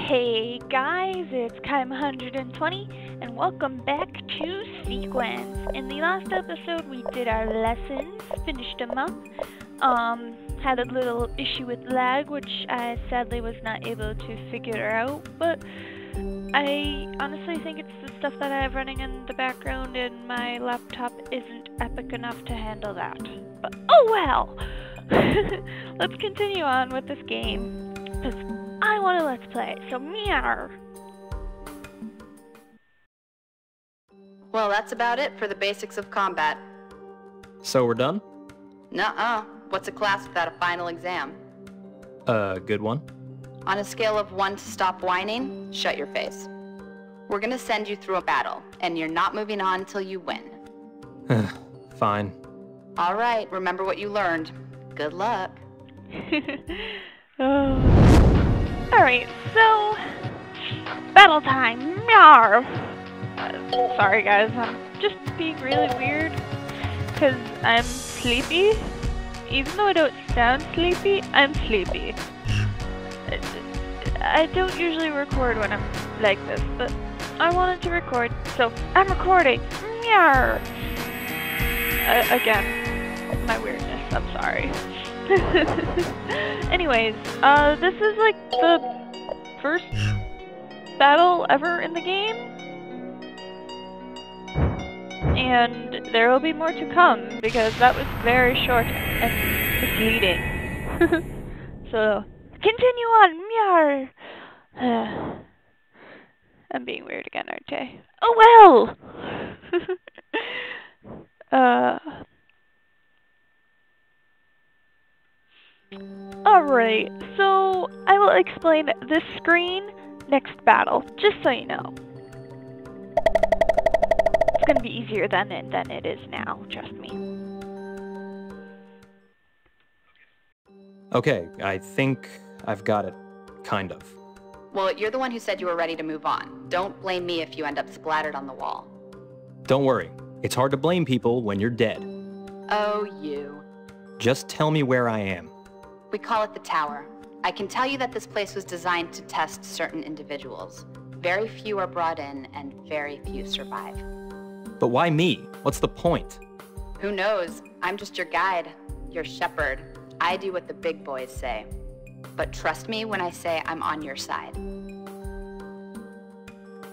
Hey guys, it's Kaim120 and welcome back to Sequence. In the last episode we did our lessons, finished them up. Had a little issue with lag, which I sadly was not able to figure out, but I honestly think it's the stuff that I have running in the background and my laptop isn't epic enough to handle that. But oh well! Let's continue on with this game, because I want to let's play, so meow! Well, that's about it for the basics of combat. So we're done? Nuh-uh. What's a class without a final exam? Good one. On a scale of 1 to stop whining, shut your face. We're gonna send you through a battle, and you're not moving on until you win. Fine. All right, remember what you learned. Good luck. Alright, so... battle time! Meow! Sorry guys, I'm just being really weird, because I'm sleepy. Even though I don't sound sleepy, I'm sleepy. I don't usually record when I'm like this, but I wanted to record, so I'm recording. Meow. Again, my weirdness, I'm sorry. Anyways, this is like the first battle ever in the game. And there will be more to come, because that was very short and misleading. So, continue on, meow! I'm being weird again, aren't I? Oh well! Alright, so I will explain this screen next battle, just so you know. It's gonna be easier than it is now, trust me. Okay, I think I've got it. Kind of. Well, you're the one who said you were ready to move on. Don't blame me if you end up splattered on the wall. Don't worry. It's hard to blame people when you're dead. Oh, you. Just tell me where I am. We call it the Tower. I can tell you that this place was designed to test certain individuals. Very few are brought in, and very few survive. But why me? What's the point? Who knows? I'm just your guide, your shepherd. I do what the big boys say. But trust me when I say I'm on your side.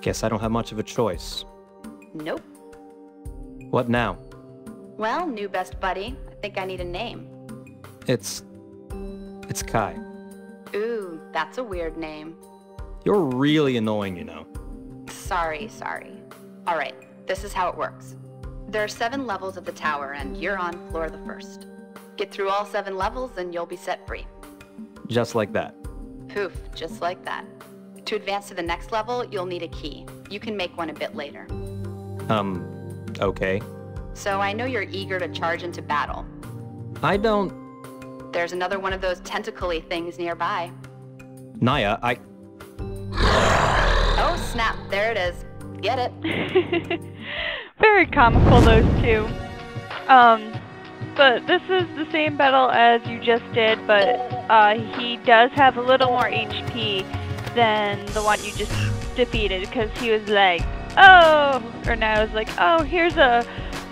Guess I don't have much of a choice. Nope. What now? Well, new best buddy, I think I need a name. It's Kai. Ooh, that's a weird name. You're really annoying, you know. Sorry. All right, this is how it works. There are 7 levels of the tower, and you're on floor the 1st. Get through all 7 levels, and you'll be set free. Just like that. Poof, just like that. To advance to the next level, you'll need a key. You can make one a bit later. Okay. So I know you're eager to charge into battle. I don't... There's another one of those tentacle-y things nearby. Naya, Oh snap, there it is. Get it? Very comical, those two. But this is the same battle as you just did, but he does have a little more HP than the one you just defeated, because he was like, oh, or now it's like, oh, here's a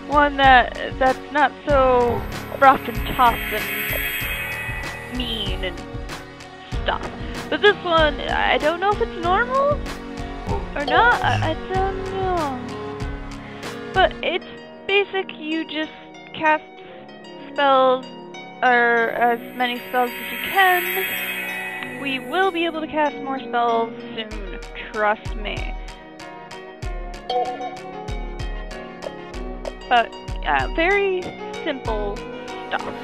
one that's not so rough and tough and mean and stuff. But this one, I don't know if it's normal or not. I don't know. But it's basic. You just cast spells, or as many spells as you can. We will be able to cast more spells soon. Trust me. But very simple stuff.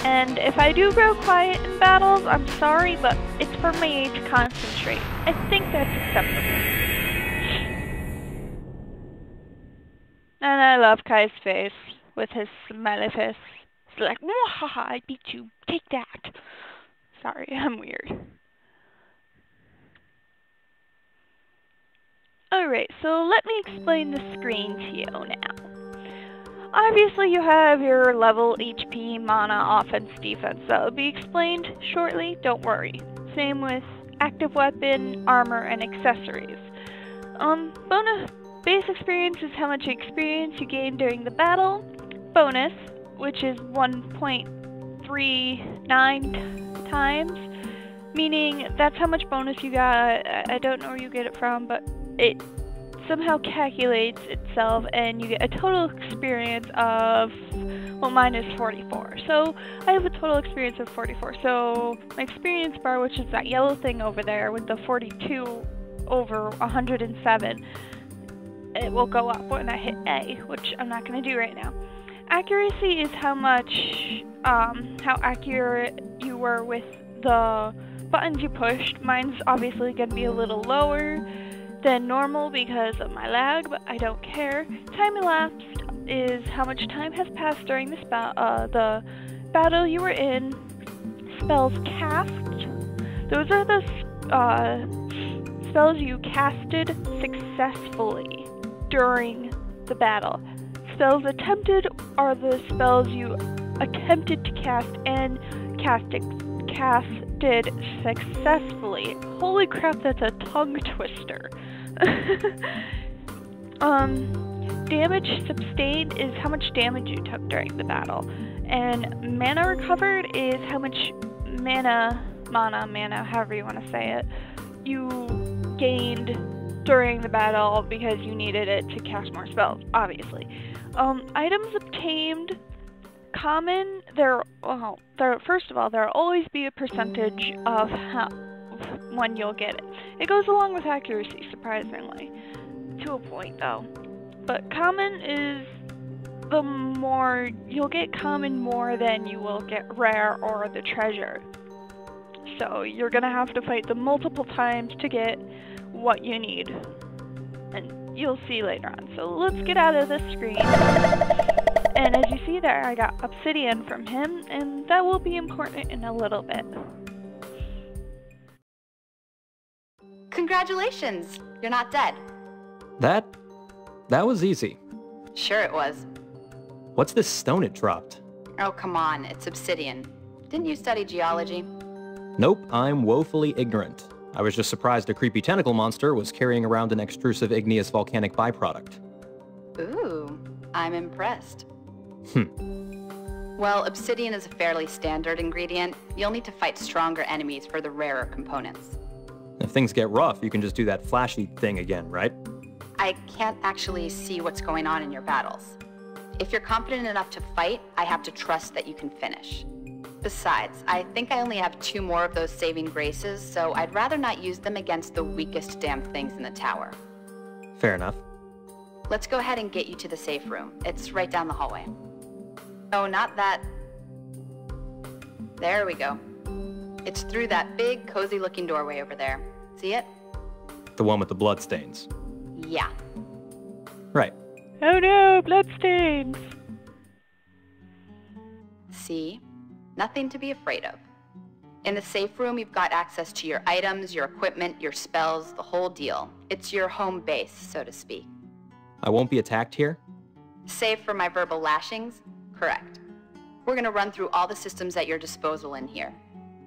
And if I do grow quiet in battles, I'm sorry, but it's for me to concentrate. I think that's acceptable. And I love Kai's face, with his smiley face. It's like, haha, I beat you, take that. Sorry, I'm weird. Alright, so let me explain the screen to you now. Obviously you have your level, HP, mana, offense, defense. That'll be explained shortly, don't worry. Same with active weapon, armor, and accessories. Bonus base experience is how much experience you gain during the battle. Bonus, which is 1.39 times, meaning that's how much bonus you got. I don't know where you get it from, but it somehow calculates itself and you get a total experience of, well, mine is 44. So I have a total experience of 44. So my experience bar, which is that yellow thing over there with the 42 over 107, it will go up when I hit A, which I'm not going to do right now. Accuracy is how much, how accurate you were with the buttons you pushed. Mine's obviously going to be a little lower than normal because of my lag, but I don't care. Time elapsed is how much time has passed during the battle you were in. Spells cast. Those are the spells you casted successfully during the battle. Spells attempted are the spells you attempted to cast and casted successfully. Holy crap, that's a tongue twister. Damage sustained is how much damage you took during the battle. And mana recovered is how much mana, however you want to say it, you gained during the battle because you needed it to cast more spells, obviously. Items obtained, common, first of all, there'll always be a percentage of when you'll get it. It goes along with accuracy, surprisingly, to a point though. But common is the more, you'll get common more than you will get rare or the treasure. So you're gonna have to fight them multiple times to get what you need. And you'll see later on. So let's get out of this screen. And as you see there, I got obsidian from him, and that will be important in a little bit. Congratulations! You're not dead. That was easy. Sure it was. What's this stone it dropped? Oh, come on. It's obsidian. Didn't you study geology? Nope, I'm woefully ignorant. I was just surprised a creepy tentacle monster was carrying around an extrusive igneous volcanic byproduct. Ooh, I'm impressed. Well, obsidian is a fairly standard ingredient. You'll need to fight stronger enemies for the rarer components. If things get rough, you can just do that flashy thing again, right? I can't actually see what's going on in your battles. If you're confident enough to fight, I have to trust that you can finish. Besides, I think I only have 2 more of those saving graces, so I'd rather not use them against the weakest damn things in the tower. Fair enough. Let's go ahead and get you to the safe room. It's right down the hallway. Oh, not that. There we go. It's through that big, cozy-looking doorway over there. See it? The one with the bloodstains. Yeah. Right. Oh no, bloodstains! See? Nothing to be afraid of. In the safe room, you've got access to your items, your equipment, your spells, the whole deal. It's your home base, so to speak. I won't be attacked here? Save for my verbal lashings? Correct. We're gonna run through all the systems at your disposal in here.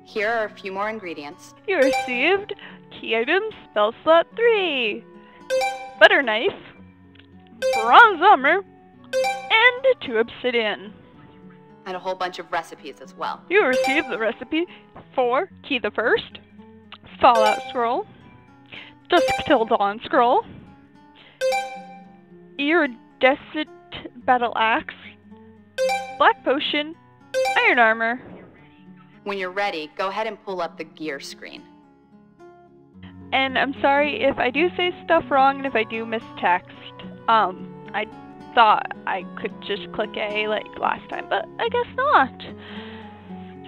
Here are a few more ingredients. You received key items, spell slot 3, butter knife, bronze armor, and 2 obsidian. And a whole bunch of recipes as well. You received the recipe for Key the First, Fallout Scroll, Dusk Till Dawn Scroll, Iridescent Battle Axe, Black Potion, Iron Armor. When you're ready, go ahead and pull up the gear screen. And I'm sorry if I do say stuff wrong and if I do miss text. I thought I could just click A like last time, but I guess not.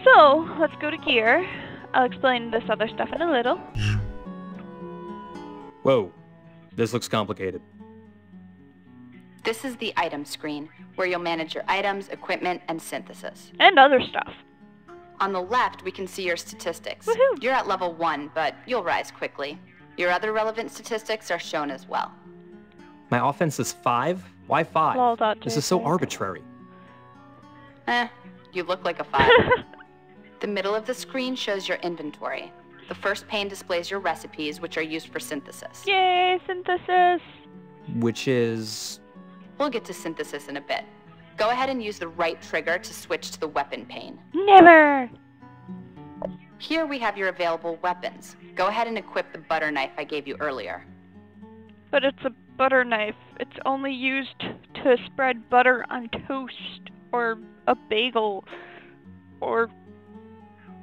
So, let's go to gear. I'll explain this other stuff in a little. Whoa, this looks complicated. This is the item screen, where you'll manage your items, equipment, and synthesis. And other stuff. On the left, we can see your statistics. Woohoo! You're at level 1, but you'll rise quickly. Your other relevant statistics are shown as well. My offense is 5, Why 5? Lol. This is so arbitrary. You look like a 5. The middle of the screen shows your inventory. The first pane displays your recipes, which are used for synthesis. Yay, synthesis! Which is... We'll get to synthesis in a bit. Go ahead and use the right trigger to switch to the weapon pane. Never! Here we have your available weapons. Go ahead and equip the butter knife I gave you earlier. But it's a butter knife. It's only used to spread butter on toast, or a bagel, or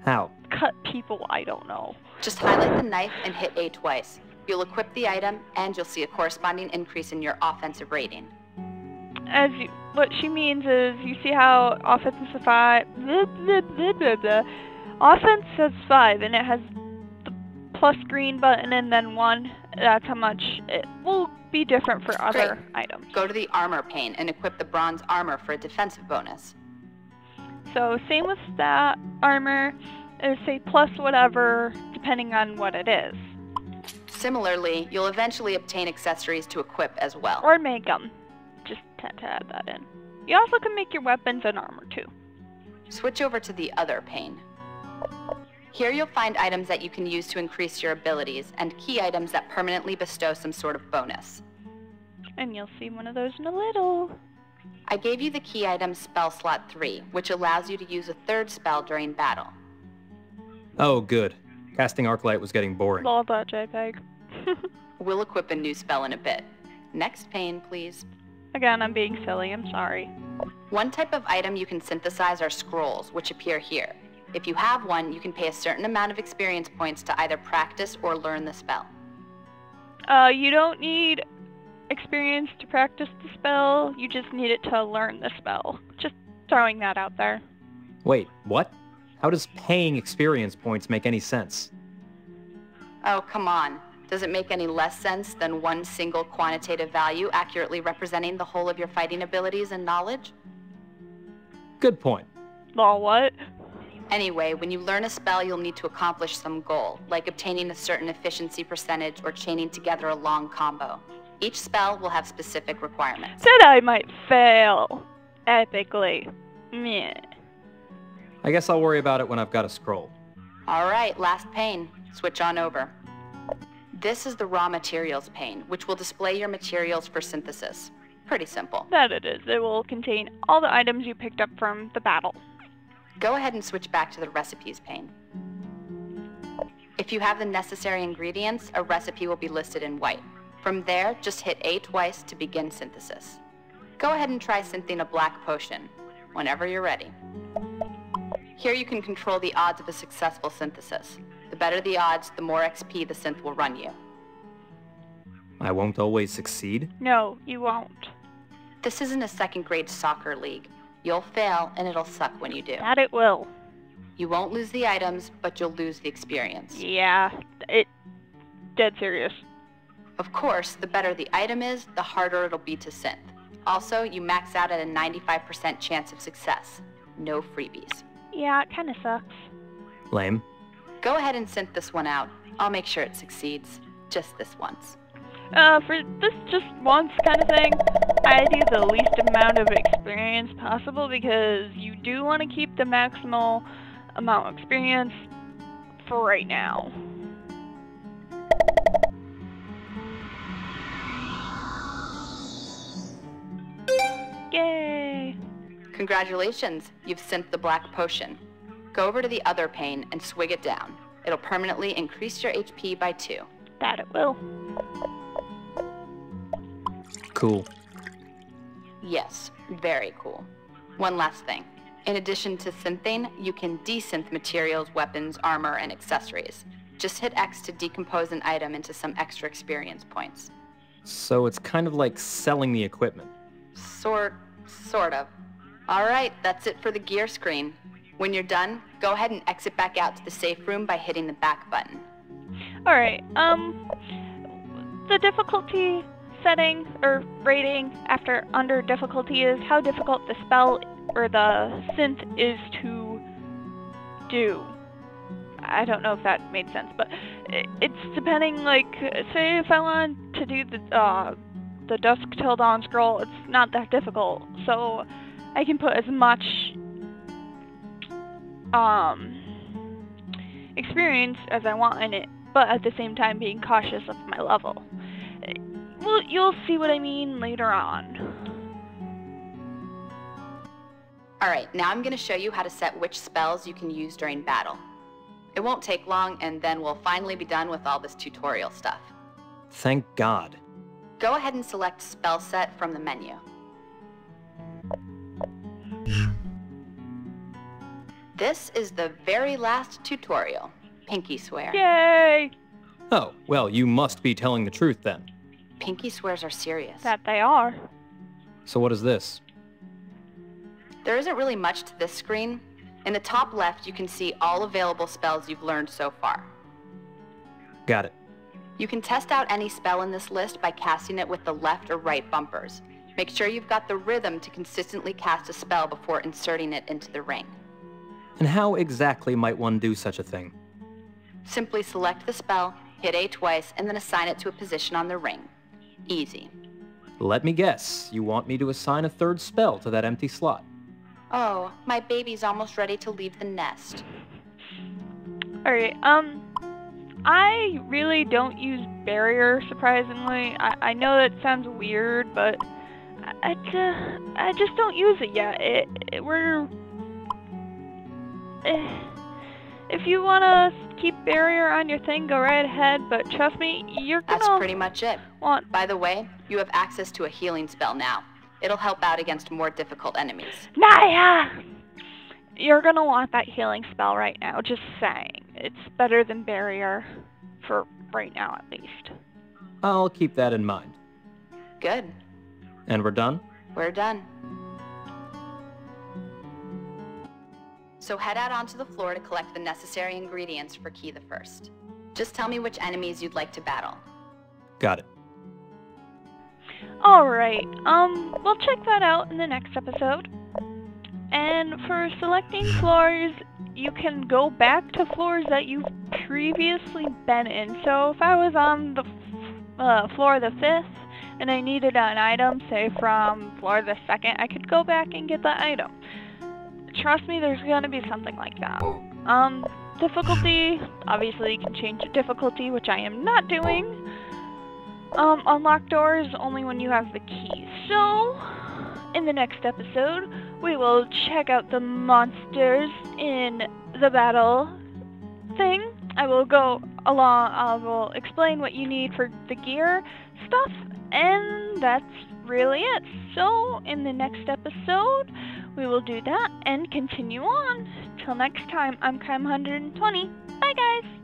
How? cut people, I don't know. Just highlight the knife and hit A twice. You'll equip the item, and you'll see a corresponding increase in your offensive rating. What she means is, you see how offense is 5, offense says 5, and it has the plus green button and then 1. That's how much it will be different for other items. Go to the armor pane and equip the bronze armor for a defensive bonus. So same with that armor, it'll say plus whatever, depending on what it is. Similarly, you'll eventually obtain accessories to equip as well. Or make them. Just tend to add that in. You also can make your weapons and armor too. Switch over to the other pane. Here you'll find items that you can use to increase your abilities, and key items that permanently bestow some sort of bonus. And you'll see one of those in a little. I gave you the key item spell slot 3, which allows you to use a third spell during battle. Oh, good. Casting Arclight was getting boring. Lol, JPEG. We'll equip a new spell in a bit. Next pane, please. Again, I'm being silly, I'm sorry. One type of item you can synthesize are scrolls, which appear here. If you have one, you can pay a certain amount of experience points to either practice or learn the spell. You don't need experience to practice the spell, you just need it to learn the spell. Just throwing that out there. Wait, what? How does paying experience points make any sense? Oh, come on. Does it make any less sense than one single quantitative value accurately representing the whole of your fighting abilities and knowledge? Good point. Lol, what? Anyway, when you learn a spell, you'll need to accomplish some goal, like obtaining a certain efficiency percentage or chaining together a long combo. Each spell will have specific requirements. Said I might fail. Epically. Meh. I guess I'll worry about it when I've got a scroll. Alright, last pane. Switch on over. This is the raw materials pane, which will display your materials for synthesis. Pretty simple. That it is. It will contain all the items you picked up from the battle. Go ahead and switch back to the recipes pane. If you have the necessary ingredients, a recipe will be listed in white. From there, just hit A twice to begin synthesis. Go ahead and try synthing a black potion, whenever you're ready. Here you can control the odds of a successful synthesis. The better the odds, the more XP the synth will run you. I won't always succeed? No, you won't. This isn't a second-grade soccer league. You'll fail, and it'll suck when you do. That it will. You won't lose the items, but you'll lose the experience. Yeah, dead serious. Of course, the better the item is, the harder it'll be to synth. Also, you max out at a 95% chance of success. No freebies. Yeah, it kinda sucks. Lame. Go ahead and synth this one out. I'll make sure it succeeds. Just this once. For this just once kind of thing, I do the least amount of experience possible because you do want to keep the maximal amount of experience for right now. Yay! Congratulations, you've synthed the black potion. Go over to the other pane and swig it down. It'll permanently increase your HP by 2. That it will. Cool. Yes, very cool. One last thing. In addition to synthing, you can desynth materials, weapons, armor, and accessories. Just hit X to decompose an item into some extra experience points. So it's kind of like selling the equipment. Sort of. Alright, that's it for the gear screen. When you're done, go ahead and exit back out to the safe room by hitting the back button. Alright, the difficulty setting or rating under difficulty is how difficult the spell or the synth is to do. I don't know if that made sense, but it's depending, like, say if I want to do the the Dusk Till Dawn scroll, it's not that difficult. So I can put as much experience as I want in it, but at the same time being cautious of my level. Well, you'll see what I mean later on. Alright, now I'm going to show you how to set which spells you can use during battle. It won't take long, and then we'll finally be done with all this tutorial stuff. Thank God. Go ahead and select Spell Set from the menu. This is the very last tutorial. Pinky Swear. Yay! Oh, well, you must be telling the truth then. Pinky Swears are serious. That they are. So what is this? There isn't really much to this screen. In the top left, you can see all available spells you've learned so far. Got it. You can test out any spell in this list by casting it with the left or right bumpers. Make sure you've got the rhythm to consistently cast a spell before inserting it into the ring. And how exactly might one do such a thing? Simply select the spell, hit A twice, and then assign it to a position on the ring. Easy. Let me guess, you want me to assign a third spell to that empty slot. Oh, my baby's almost ready to leave the nest. Alright, I really don't use barrier, surprisingly. I know that sounds weird, but I just don't use it yet. If you want to keep barrier on your thing, go right ahead, but trust me, you're gonna... That's pretty much it. By the way, you have access to a healing spell now. It'll help out against more difficult enemies. Naya! You're gonna want that healing spell right now, just saying. It's better than barrier, for right now at least. I'll keep that in mind. Good. And we're done? We're done. So head out onto the floor to collect the necessary ingredients for Key the First. Just tell me which enemies you'd like to battle. Got it. Alright, we'll check that out in the next episode. And for selecting floors, you can go back to floors that you've previously been in. So if I was on the floor the 5th, and I needed an item, say from floor the 2nd, I could go back and get that item. Trust me, there's gonna be something like that. Difficulty, obviously you can change the difficulty, which I am not doing. Unlock doors only when you have the key. So, in the next episode, we will check out the monsters in the battle thing. I will explain what you need for the gear stuff, and that's really it. So, in the next episode, we will do that and continue on. Till next time, I'm Chem120. Bye, guys!